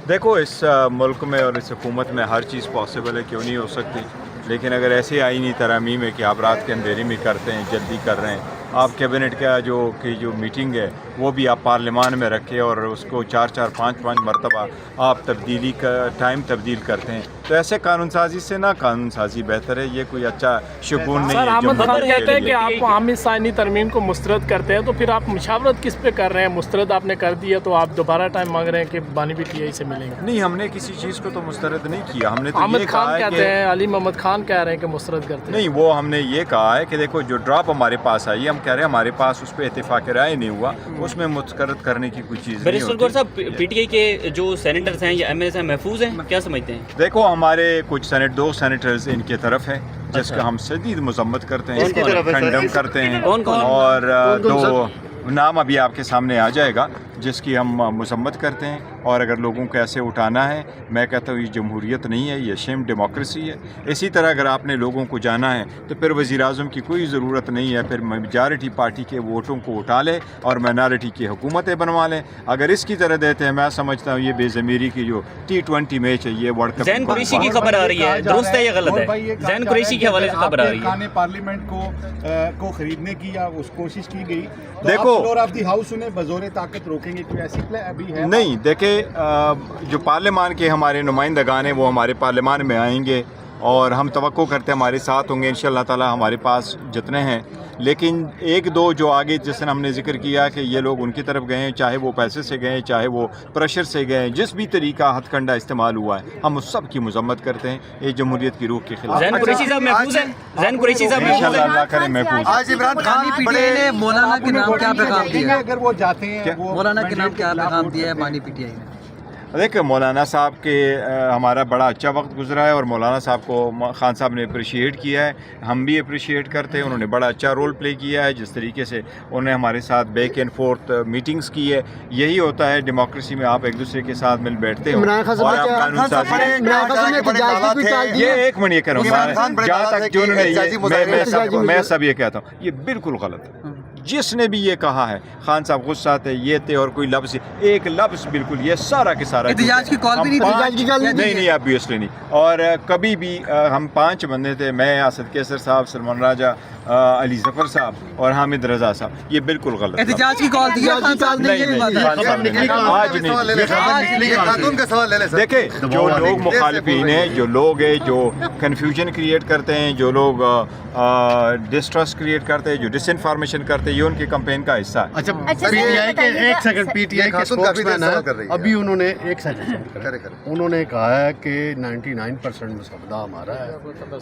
دیکھو اس ملک میں اور اس حکومت میں ہر چیز پاسبل ہے، کیوں نہیں ہو سکتی، لیکن اگر ایسے آئینی ترامیم ہے کہ آپ رات کے اندھیرے میں کرتے ہیں، جلدی کر رہے ہیں، آپ کیبنٹ کا جو میٹنگ ہے وہ بھی آپ پارلیمان میں رکھے اور اس کو 4 5 مرتبہ آپ تبدیلی کا ٹائم تبدیل کرتے ہیں، تو ایسے قانون سازی سے نہ قانون سازی بہتر ہے۔ یہ کوئی اچھا شگون نہیں ہے۔ سر احمد خان کہتے ہیں کہ آپ آمد آئینی ترمیم کو مسترد کرتے ہیں، تو پھر آپ مشاورت کس پہ کر رہے ہیں؟ مسترد آپ نے کر دیا تو آپ دوبارہ ٹائم مانگ رہے ہیں کہ بانی پی ٹی آئی سے ملیں گے؟ نہیں، ہم نے کسی چیز کو تو مسترد نہیں کیا، ہم نے تو احمد یہ خان کہا ہے کہتے ہیں، کہ علی محمد خان کہہ رہے ہیں کہ مسترد کرتے ہیں۔ نہیں، وہ ہم نے یہ کہا ہے کہ دیکھو جو ڈراپ ہمارے پاس آئی ہے، ہم کہہ رہے ہیں ہمارے پاس اس پہ اتفاق رائے نہیں ہوا، اس میں مسترد کرنے کی کوئی چیز نہیں بیرسٹر ہوتی۔ گور صاحب، پی ٹی آئی کے جو سینیٹرز ہیں یا ایم ایل اے ہیں محفوظ ہیں، کیا سمجھتے ہیں؟ دیکھو ہمارے کچھ دو سینیٹرز ان کی طرف ہیں جس کا ہم شدید مذمت کرتے ہیں، کنڈم کرتے ہیں، اور دو نام ابھی آپ کے سامنے آ جائے گا جس کی ہم مذمت کرتے ہیں، اور اگر لوگوں کو ایسے اٹھانا ہے، میں کہتا ہوں یہ جمہوریت نہیں ہے، یہ شیم ڈیموکریسی ہے۔ اسی طرح اگر آپ نے لوگوں کو جانا ہے تو پھر وزیر اعظم کی کوئی ضرورت نہیں ہے، پھر میجارٹی پارٹی کے ووٹوں کو اٹھا لے اور مائنارٹی کی حکومتیں بنوا لیں۔ اگر اس کی طرح دیتے ہیں، میں سمجھتا ہوں یہ بے ضمیری کی جو T20 میچ ہے، یہ ورلڈ کپ زین قریشی کی خبر آ رہی ہے، درست ہے یا غلط ہے؟ زین قریشی کے حوالے سے خبر آ رہی ہے، پارلیمنٹ کو خریدنے کی یا اس کوشش کی گئی، دیکھو فلور آف دی ہاؤس انہیں بزور طاقت روکیں گے، کوئی ایسی پلے ابھی ہے؟ نہیں، دیکھیں جو پارلیمان کے ہمارے نمائندگان ہیں وہ ہمارے پارلیمان میں آئیں گے اور ہم توقع کرتے ہیں ہمارے ساتھ ہوں گے انشاءاللہ تعالی، ہمارے پاس جتنے ہیں، لیکن ایک دو جو آگے جس نے ہم نے ذکر کیا کہ یہ لوگ ان کی طرف گئے ہیں، چاہے وہ پیسے سے گئے ہیں، چاہے وہ پریشر سے گئے ہیں، جس بھی طریقہ ہتھ کنڈا استعمال ہوا ہے ہم اس سب کی مذمت کرتے ہیں، یہ جمہوریت کی روح کے خلاف۔ زین قریشی صاحب محفوظ ہیں؟ زین قریشی صاحب محفوظ انشاءاللہ ہیں؟ اللہ کرے محفوظ ہیں۔ آج عمران خان نے مولانا کے نام کیا پیغام دیا ہے؟ اگر وہ جاتے ہیں، مولانا کے نام کیا پیغام دیا ہے بانی پی ٹی آئی نے؟ دیکھیں مولانا صاحب کے ہمارا بڑا اچھا وقت گزرا ہے اور مولانا صاحب کو خان صاحب نے اپریشیٹ کیا ہے، ہم بھی اپریشیٹ کرتے ہیں، انہوں نے بڑا اچھا رول پلے کیا ہے، جس طریقے سے انہوں نے ہمارے ساتھ بیک اینڈ فورتھ میٹنگز کی ہے۔ یہی ہوتا ہے ڈیموکریسی میں، آپ ایک دوسرے کے ساتھ مل بیٹھتے ہو اور آپ قانون سازی۔ یہ ایک منٹ یہ کہہ رہا ہوں، جہاں تک جو انہوں نے میں سب یہ کہتا ہوں یہ بالکل غلط ہے۔ جس نے بھی یہ کہا ہے، خان صاحب غصہ تھے، یہ تھے، اور کوئی لفظ ایک لفظ بالکل یہ سارا کے سارا احتجاج کی کال بھی نہیں ابویسلی نہیں۔ اور کبھی بھی ہم 5 بندے تھے، میں اسد کیسر صاحب، سلمان راجہ، علی ظفر صاحب اور حامد رضا صاحب، یہ بالکل غلط ہے۔ احتجاج کی کال دی خان صاحب نے؟ آج نہیں۔ دیکھیں جو لوگ مخالفین ہیں، جو لوگ ہیں جو کنفیوژن کریٹ کرتے ہیں، جو لوگ ڈسٹرسٹ کریٹ کرتے ہیں، جو ڈس انفارمیشن کرتے ہیں، یہ ان کی کمپین کا حصہ ہے۔ اچھا پی ٹی آئی کے ایک سیکنڈ، پی ٹی آئی کے اسپوکس مین ہیں، ابھی انہوں نے ایک سیکنڈ انہوں نے کہا ہے کہ 99% مسودہ ہمارا ہے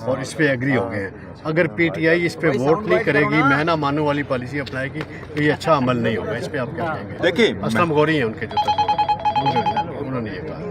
اور اس پہ ایگری ہو گئے ہیں، اگر پی ٹی آئی اس پہ ووٹ نہیں کرے گی، میں نہ مانو والی پالیسی اپنائے گی تو یہ اچھا عمل نہیں ہوگا۔ اس پہ آپ کیا کہیں گے؟ دیکھیں اسلم غوری ہیں ان کے جو انہوں نے یہ کہا۔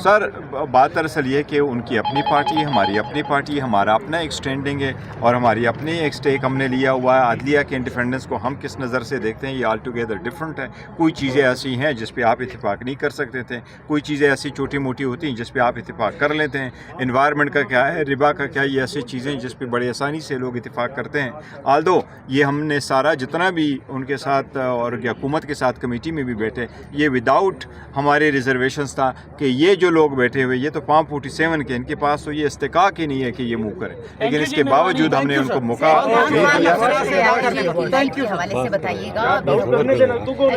سر بات دراصل یہ کہ ان کی اپنی پارٹی ہے، ہماری اپنی پارٹی ہے، ہمارا اپنا ایک اسٹینڈنگ ہے اور ہماری اپنی ایک سٹیک ہم نے لیا ہوا ہے۔ عدلیہ کے انڈیپینڈنس کو ہم کس نظر سے دیکھتے ہیں، یہ آل ٹوگیدر ڈفرینٹ ہے۔ کوئی چیزیں ایسی ہیں جس پہ آپ اتفاق نہیں کر سکتے تھے، کوئی چیزیں ایسی چھوٹی موٹی ہوتی ہیں جس پہ آپ اتفاق کر لیتے ہیں۔ انوائرمنٹ کا کیا ہے، ربا کا کیا ہے، یہ ایسی چیزیں جس پہ بڑی آسانی سے لوگ اتفاق کرتے ہیں۔ آلدو یہ ہم نے سارا جتنا بھی ان کے ساتھ اور حکومت کے ساتھ کمیٹی میں بھی بیٹھے، یہ وداؤٹ ہمارے ریزرویشنز تھا کہ یہ جو لوگ بیٹھے ہوئے یہ تو 547 کے، ان کے پاس تو یہ استحقاق ہی نہیں ہے کہ یہ موو کریں، لیکن اس کے باوجود ہم نے ان کو موقع نہیں دیا۔ کے حوالے سے بتائیے گا،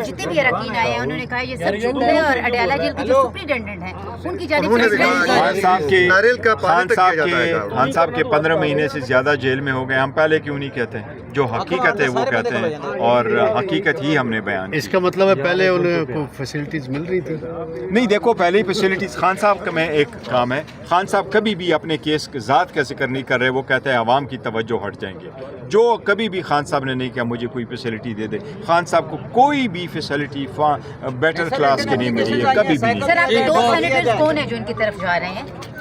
جتنے بھی اراکین آئے ہیں انہوں نے کہا یہ سب جھوٹ ہے، اور اڈیالہ جیل کے جو سپرنٹینڈنٹ ہیں ان کی جانب سے خان صاحب کے 15 مہینے سے زیادہ جیل میں ہو گئے، ہم پہلے کیوں نہیں کہتے ہیں؟ جو حقیقت ہے وہ کہتے ہیں اور حقیقت ہی ہم نے بیان کی۔ اس کا مطلب ہے پہلے انہیں کو فیسلٹیز مل رہی تھی؟ نہیں، دیکھو پہلے فیسلٹیز خان صاحب کا میں ایک کام ہے، خان صاحب کبھی بھی اپنے کیس ذات کا ذکر نہیں کر رہے، وہ کہتے ہیں عوام کی توجہ ہٹ جائیں گے۔ جو کبھی بھی خان صاحب نے نہیں کہا مجھے کوئی فیسلٹی دے دے، خان صاحب کو کوئی بھی فیسلٹی بیٹر کلاس کی نہیں ملی ہے، کبھی بھی نہیں۔ سر آپ کے 2 سینیٹرز کون ہیں جو ان کی طرف جا رہے ہیں؟